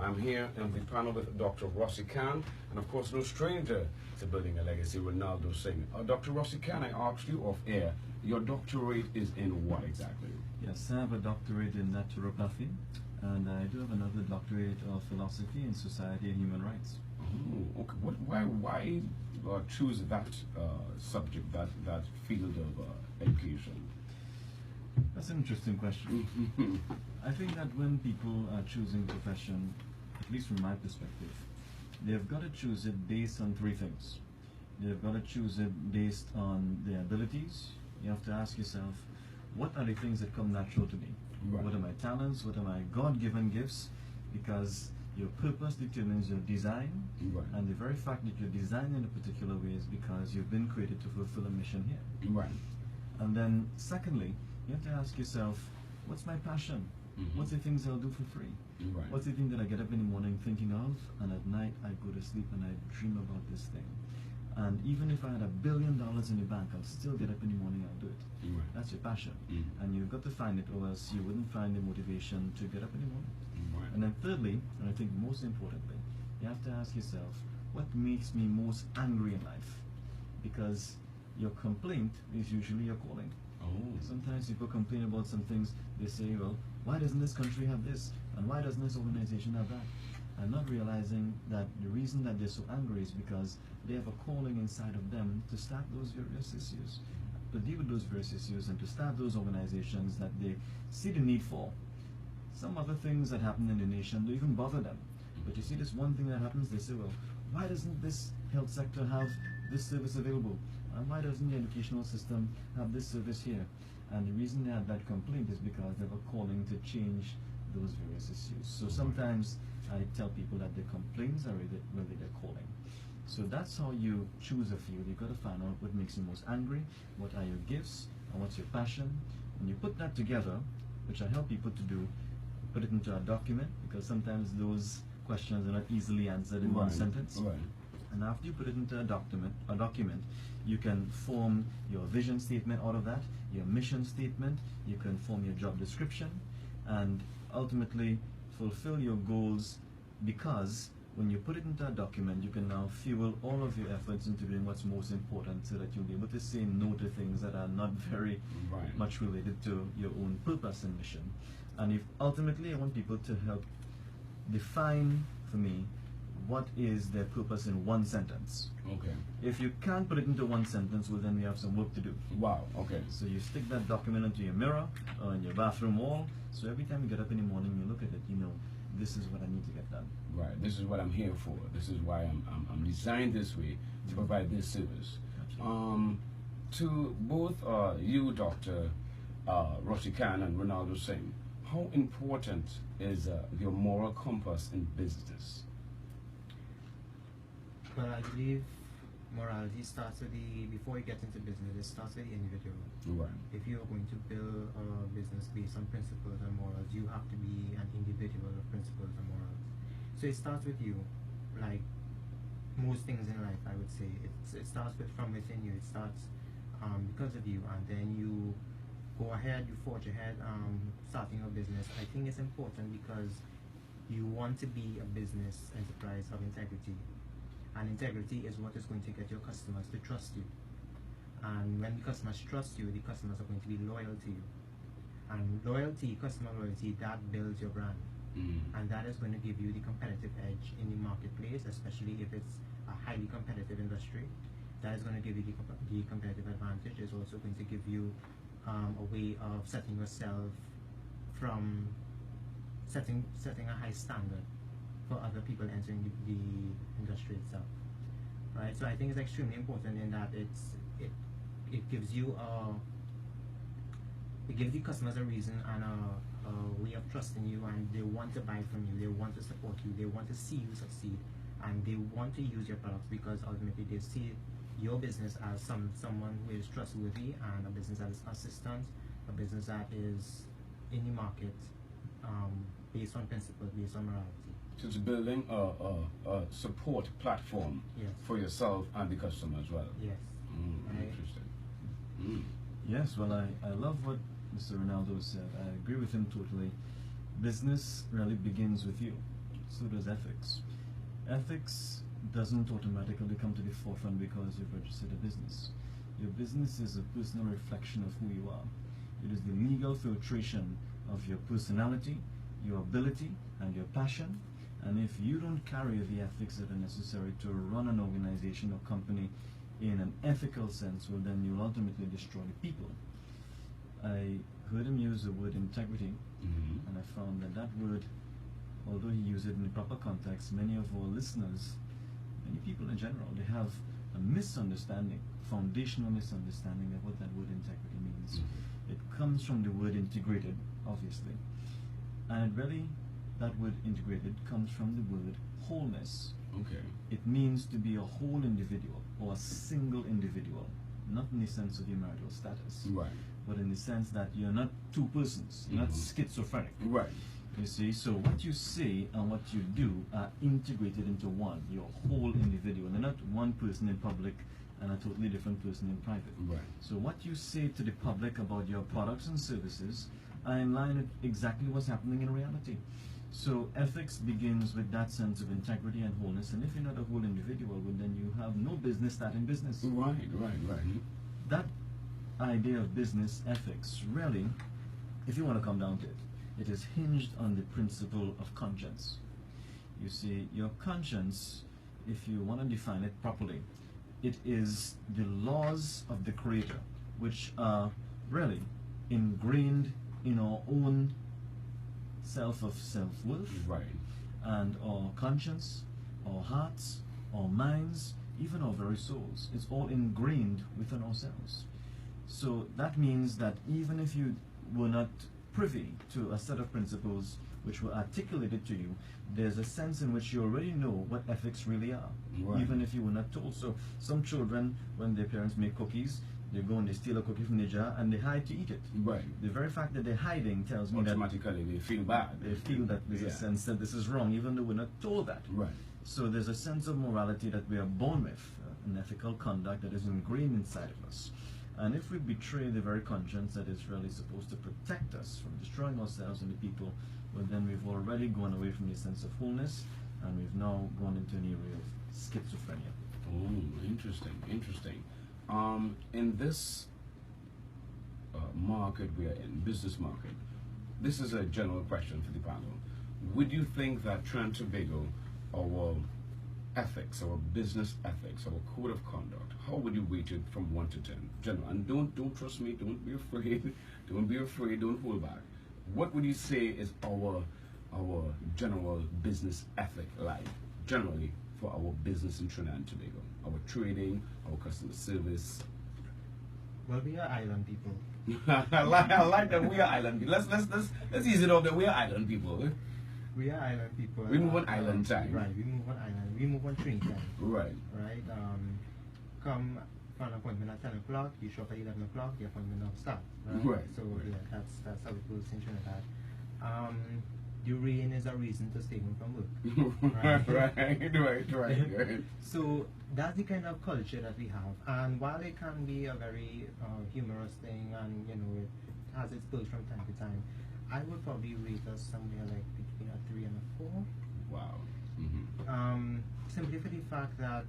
I'm here on the panel with Dr. Rossi Khan, and of course, no stranger to building a legacy, Renaldo Singh. Dr. Rossi Khan, I asked you off air, your doctorate is in what exactly? Yes, I have a doctorate in naturopathy, and I do have another doctorate of philosophy in society and human rights. Oh, okay. Why choose that subject, that field of education? That's an interesting question. I think that when people are choosing a profession, at least from my perspective, they've got to choose it based on three things. They've got to choose it based on their abilities. You have to ask yourself, what are the things that come natural to me? Right. What are my talents? What are my God-given gifts? Because your purpose determines your design, Right. and the very fact that you're designed in a particular way is because you've been created to fulfill a mission here. Right. And then secondly, you have to ask yourself, what's my passion? What's the things I'll do for free? Right. What's the thing that I get up in the morning thinking of, and at night I go to sleep and I dream about this thing? And even if I had $1 billion in the bank, I'll still get up in the morning and I'll do it. Right. That's your passion. And you've got to find it, or else you wouldn't find the motivation to get up in the morning. Right. And then thirdly, and I think most importantly, you have to ask yourself, what makes me most angry in life? Because your complaint is usually your calling. Oh. Sometimes people complain about some things. They say, well, why doesn't this country have this? And why doesn't this organization have that? And not realizing that the reason that they're so angry is because they have a calling inside of them to start those various issues, to deal with those various issues, and to start those organizations that they see the need for. Some other things that happen in the nation don't even bother them. But you see this one thing that happens, they say, well, why doesn't this health sector have this service available? And why doesn't the educational system have this service here? And the reason they have that complaint is because they have a calling to change those various issues. So sometimes I tell people that their complaints are really their calling. So that's how you choose a field. You've got to find out what makes you most angry, what are your gifts, and what's your passion. When you put that together, which I help people to do, put it into a document, because sometimes those questions are not easily answered in one sentence. Right. And after you put it into a document, you can form your vision statement out of that, your mission statement, you can form your job description, and ultimately fulfill your goals, because when you put it into a document, you can now fuel all of your efforts into doing what's most important, so that you'll be able to say no to things that are not very much related to your own purpose and mission. And if ultimately I want people to help define for me what is their purpose in one sentence. Okay. If you can't put it into one sentence, well, then you have some work to do. Wow. Okay. So you stick that document into your mirror or in your bathroom wall, so every time you get up in the morning, you look at it, you know, this is what I need to get done. Right. This is what I'm here for. This is why I'm designed this way, to provide this service. Absolutely. To both you, Dr. Rossi Khan and Renaldo Singh, how important is your moral compass in business? Well, I believe morality starts with before you get into business, it starts with the individual. Right. If you're going to build a business based on principles and morals, you have to be an individual of principles and morals. So it starts with you, like most things in life, I would say. It starts from within you. It starts because of you, and then you go ahead, you forge ahead, starting a business. I think it's important because you want to be a business enterprise of integrity. And integrity is what is going to get your customers to trust you. And when the customers trust you, the customers are going to be loyal to you. And loyalty, customer loyalty, that builds your brand. And that is going to give you the competitive edge in the marketplace, especially if it's a highly competitive industry. That is going to give you the competitive advantage. It's also going to give you a way of setting yourself from setting a high standard for other people entering the industry itself, right? So I think it's extremely important in that it gives you it gives the customers a reason and a way of trusting you, and they want to buy from you, they want to support you, they want to see you succeed, and they want to use your products because ultimately they see your business as someone who is trustworthy, and a business that is consistent, a business that is in the market based on principles, based on morality. So it's building a support platform for yourself and the customer as well. Yes. Right. Interesting. Yes, well, I love what Mr. Renaldo said. I agree with him totally. Business really begins with you. so does ethics. Ethics doesn't automatically come to the forefront because you've registered a business. Your business is a personal reflection of who you are. It is the legal filtration of your personality, your ability, and your passion. And if you don't carry the ethics that are necessary to run an organization or company in an ethical sense, well, then you'll ultimately destroy the people. I heard him use the word integrity, and I found that that word, although he used it in the proper context, many of our listeners, many people in general, they have a misunderstanding, foundational misunderstanding of what that word integrity means. It comes from the word integrated, obviously, and really that word integrated comes from the word wholeness. Okay. It means to be a whole individual or a single individual, not in the sense of your marital status, Right. but in the sense that you're not two persons, you're not schizophrenic. Right. You see, so what you say and what you do are integrated into one. You're a whole individual. You're not one person in public and a totally different person in private. Right. So what you say to the public about your products and services are in line with exactly what's happening in reality. So ethics begins with that sense of integrity and wholeness, and if you're not a whole individual, well, then you have no business starting business. Right. That idea of business ethics, really, if you want to come down to it, it is hinged on the principle of conscience. You see, your conscience, if you want to define it properly, it is the laws of the Creator, which are really ingrained in our own self of self-worth, Right. and our conscience, our hearts, our minds, even our very souls. It's all ingrained within ourselves. So that means that even if you were not privy to a set of principles which were articulated to you, there's a sense in which you already know what ethics really are, Right. even if you were not told. So some children, when their parents make cookies, they go and they steal a cookie from the jar and they hide to eat it. Right. The very fact that they're hiding tells me that Automatically they feel bad. they feel that there's a sense that this is wrong, even though we're not told that. Right. So there's a sense of morality that we are born with, an ethical conduct that is ingrained inside of us. And if we betray the very conscience that is really supposed to protect us from destroying ourselves and the people, well, then we've already gone away from the sense of wholeness, and we've now gone into an area of schizophrenia. Oh, interesting. In this market we are in, business market, this is a general question for the panel. Would you think that Trinidad and Tobago, our ethics, our business ethics, our code of conduct, how would you rate it from 1 to 10? General, and don't trust me, don't be afraid, don't hold back. What would you say is our general business ethic like, generally, for our business in Trinidad and Tobago? Our trading, our customer service. Well, we are island people. I like that we are island people. Let's ease it up that we are island people. Eh? We are island people. We move on island time. Right, we move on island. We move on train time. Right. Right. Come for an appointment at 10 o'clock, you show up at 11 o'clock, the appointment don't start. Right. So yeah, that's how it goes in Trinidad. The rain is a reason to stay home from work. Right. So that's the kind of culture that we have. And while it can be a very humorous thing, and you know it has its perks from time to time, I would probably rate us somewhere like between a 3 and a 4. Wow. Simply for the fact that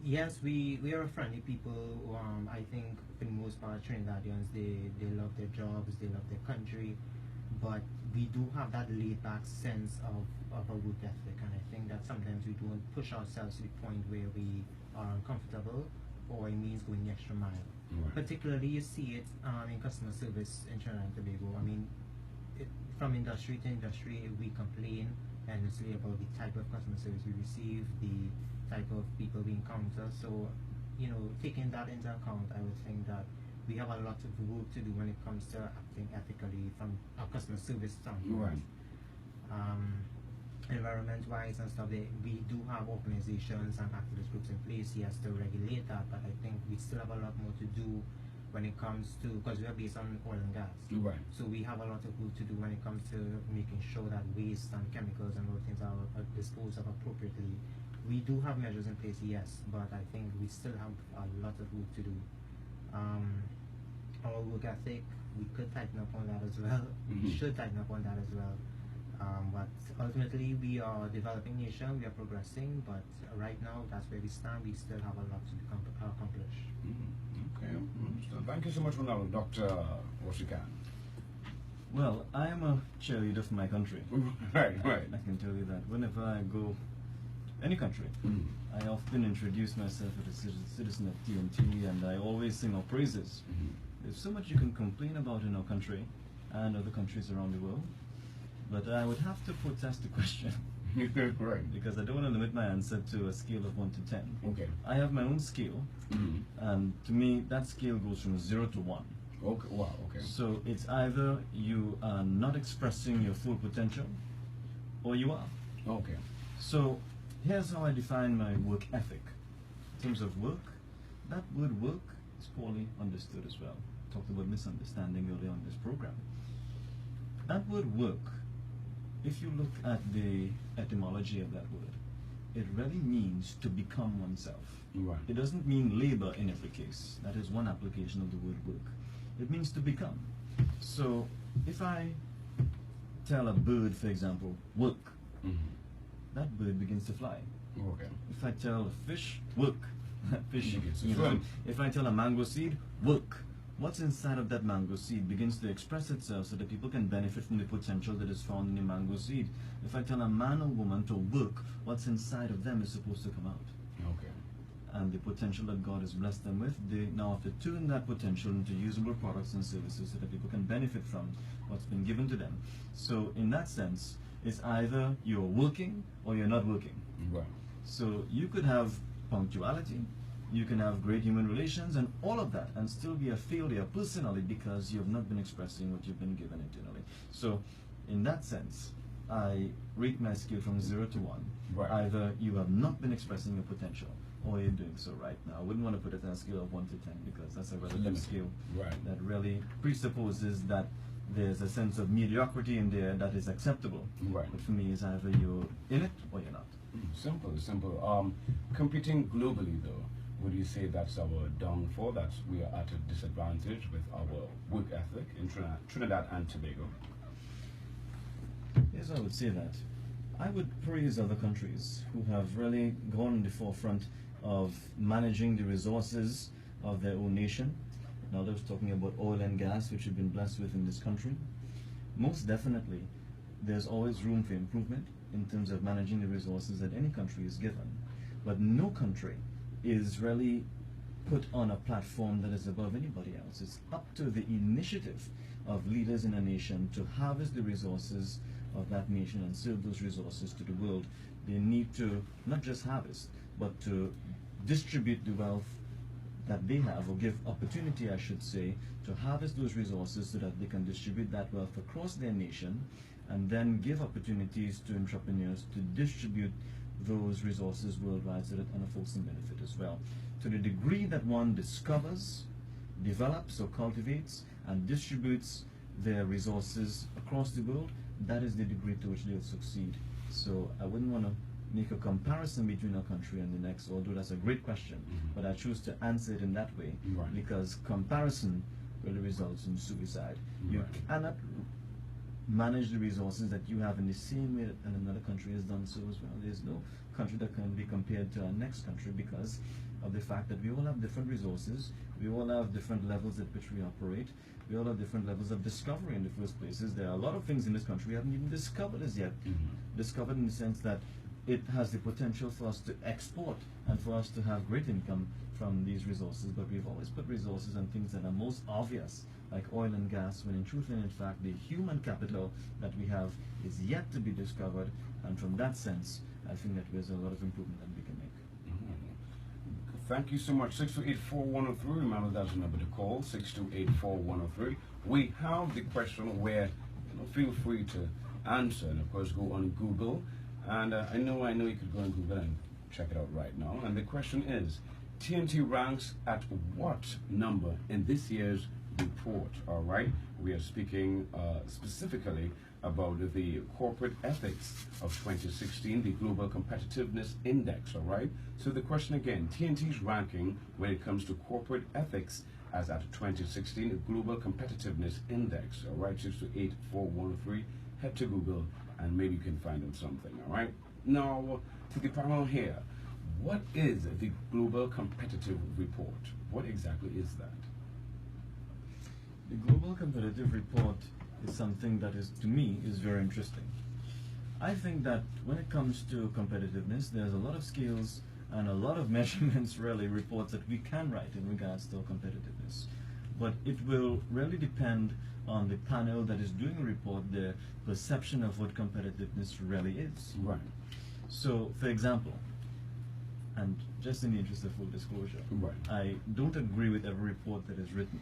yes, we are a friendly people. I think for the most part, Trinidadians they love their jobs, they love their country, but we do have that laid-back sense of a work ethic, and I think that sometimes we don't push ourselves to the point where we are uncomfortable, or it means going the extra mile. Right. Particularly, you see it in customer service in Trinidad and Tobago. I mean, from industry to industry, we complain endlessly about the type of customer service we receive, the type of people we encounter. So, you know, taking that into account, I would think that we have a lot of work to do when it comes to acting ethically from a customer service standpoint. Right. Environment-wise and stuff, we do have organizations and activist groups in place, yes, to regulate that, but I think we still have a lot more to do when it comes to, because we are based on oil and gas. Right. So we have a lot of work to do when it comes to making sure that waste and chemicals and other things are disposed of appropriately. We do have measures in place, yes, but I think we still have a lot of work to do. Our work ethic, we could tighten up on that as well. We should tighten up on that as well. But ultimately we are a developing nation, we are progressing, but right now that's where we stand. We still have a lot to accomplish. Okay. So thank you so much, Renaldo. Dr. Rossi. Well, I am a cheerleader for my country. Right. I can tell you that. Whenever I go any country, I often introduce myself as a citizen of TNT, and I always sing our praises. There's so much you can complain about in our country and other countries around the world, but I would have to protest the question. Right. Because I don't want to limit my answer to a scale of 1 to 10. Okay. I have my own scale, and to me that scale goes from 0 to 1. Okay. Wow. Okay. So it's either you are not expressing your full potential, or you are. Okay. So here's how I define my work ethic. In terms of work, that word work is poorly understood as well. Talked about misunderstanding earlier on this program. That word work, if you look at the etymology of that word, it really means to become oneself. Right. It doesn't mean labor in every case. That is one application of the word work. It means to become. So if I tell a bird, for example, work, that bird begins to fly. Okay. If I tell a fish, work, that fish Begins to begins to swim. swim. If I tell a mango seed, work, what's inside of that mango seed begins to express itself so that people can benefit from the potential that is found in the mango seed. If I tell a man or woman to work, what's inside of them is supposed to come out. Okay. And the potential that God has blessed them with, they now have to turn that potential into usable products and services so that people can benefit from what's been given to them. So in that sense, it's either you're working or you're not working. Right. So you could have punctuality, you can have great human relations and all of that and still be a failure personally because you have not been expressing what you've been given internally. So in that sense, I rate my scale from 0 to 1. Right. Either you have not been expressing your potential or you're doing so right now. I wouldn't want to put it on a scale of 1 to 10 because that's a relative limited. scale Right. that really presupposes that there's a sense of mediocrity in there that is acceptable. Right. But for me, it's either you're in it or you're not. Simple. Competing globally, though, would you say that's our downfall, that we are at a disadvantage with our work ethic in Trinidad and Tobago? Yes, I would say that. I would praise other countries who have really gone in the forefront of managing the resources of their own nation. Now, I was talking about oil and gas, which we've been blessed with in this country. Most definitely, there's always room for improvement in terms of managing the resources that any country is given. But no country is really put on a platform that is above anybody else. It's up to the initiative of leaders in a nation to harvest the resources of that nation and serve those resources to the world. They need to not just harvest, but to distribute the wealth that they have, or give opportunity, I should say, to harvest those resources so that they can distribute that wealth across their nation, and then give opportunities to entrepreneurs to distribute those resources worldwide so that other folks can benefit as well. To the degree that one discovers, develops or cultivates and distributes their resources across the world, that is the degree to which they'll succeed. So I wouldn't want to make a comparison between our country and the next, although that's a great question, but I choose to answer it in that way because comparison really results in suicide. You cannot manage the resources that you have in the same way that another country has done so as well. There's no country that can be compared to our next country because of the fact that we all have different resources, we all have different levels at which we operate, we all have different levels of discovery in the first places. There are a lot of things in this country we haven't even discovered as yet. Discovered in the sense that it has the potential for us to export and for us to have great income from these resources, but we've always put resources on things that are most obvious, like oil and gas, when in truth and in fact the human capital that we have is yet to be discovered, and from that sense, I think that there's a lot of improvement that we can make. Thank you so much. 6284103, remember that's the number to call, 6284103. We have the question where, feel free to answer, and of course go on Google. And I know you could go on Google and check it out right now. And the question is, TNT ranks at what number in this year's report? All right, we are speaking specifically about the corporate ethics of 2016, the Global Competitiveness Index. All right, so the question again, TNT's ranking when it comes to corporate ethics as at 2016 Global Competitiveness Index. All right, 6284103. Head to Google and maybe you can find them something, all right? Now, to the panel here, what is the Global Competitive Report? What exactly is that? The Global Competitive Report is something that is, to me, is very interesting. I think that when it comes to competitiveness, there's a lot of skills and a lot of measurements, really, reports that we can write in regards to competitiveness. But it will really depend on the panel that is doing the report, the perception of what competitiveness really is. Right. So, for example, and just in the interest of full disclosure, Right. I don't agree with every report that is written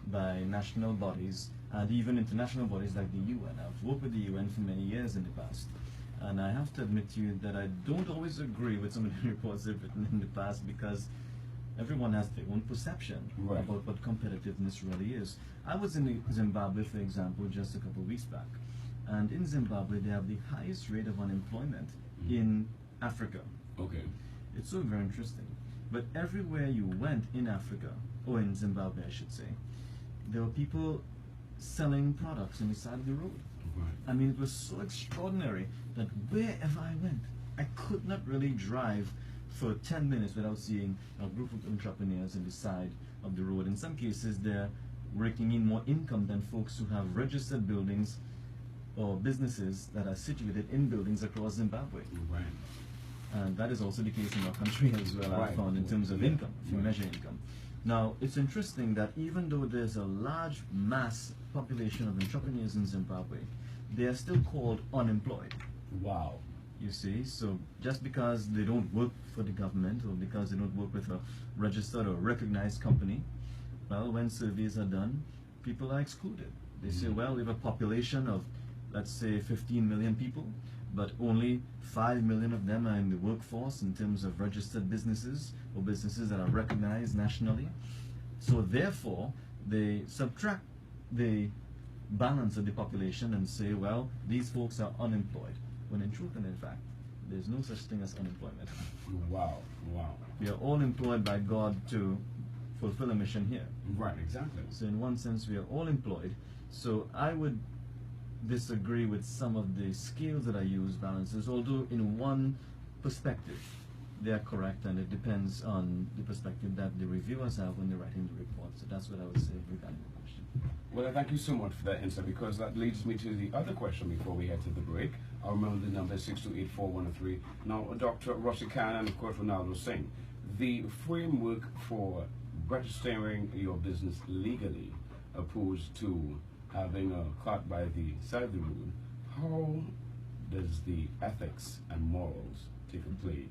by national bodies and even international bodies like the UN. I've worked with the UN for many years in the past, and I have to admit to you that I don't always agree with some of the reports they've written in the past, because everyone has their own perception Right. about what competitiveness really is. I was in Zimbabwe, for example, just a couple of weeks back, and in Zimbabwe they have the highest rate of unemployment in Africa. Okay. It's so very interesting. But everywhere you went in Africa, or in Zimbabwe I should say, there were people selling products on the side of the road. Right. I mean, it was so extraordinary that wherever I went, I could not really drive for 10 minutes without seeing a group of entrepreneurs on the side of the road. In some cases, they're raking in more income than folks who have registered buildings or businesses that are situated in buildings across Zimbabwe. Right. And that is also the case in our country as well, Right. I found, in terms of Yeah. income, if you Right. measure income. Now, it's interesting that even though there's a large mass population of entrepreneurs in Zimbabwe, they are still called unemployed. Wow. You see, so just because they don't work for the government or because they don't work with a registered or recognized company, well, when surveys are done, people are excluded. They say, well, we have a population of, let's say, 15 million people, but only 5 million of them are in the workforce in terms of registered businesses or businesses that are recognized nationally. So therefore, they subtract the balance of the population and say, well, these folks are unemployed. When in truth and in fact, there's no such thing as unemployment. Wow. Wow. We are all employed by God to fulfill a mission here. Right, exactly. So in one sense, we are all employed. So I would disagree with some of the scales that I use, balances, although in one perspective, they are correct, and it depends on the perspective that the reviewers have when they're writing the report. So that's what I would say regarding the question. Well, thank you so much for that answer, because that leads me to the other question before we head to the break. I'll remember the number 6284103. Now, Dr. Rossi and of course Renaldo Singh, the framework for registering your business legally opposed to having a cart by the side of the road, how does the ethics and morals take a play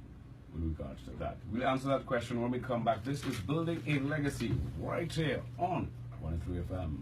with regards to that? We'll answer that question when we come back. This is Building a Legacy right here on 103 FM.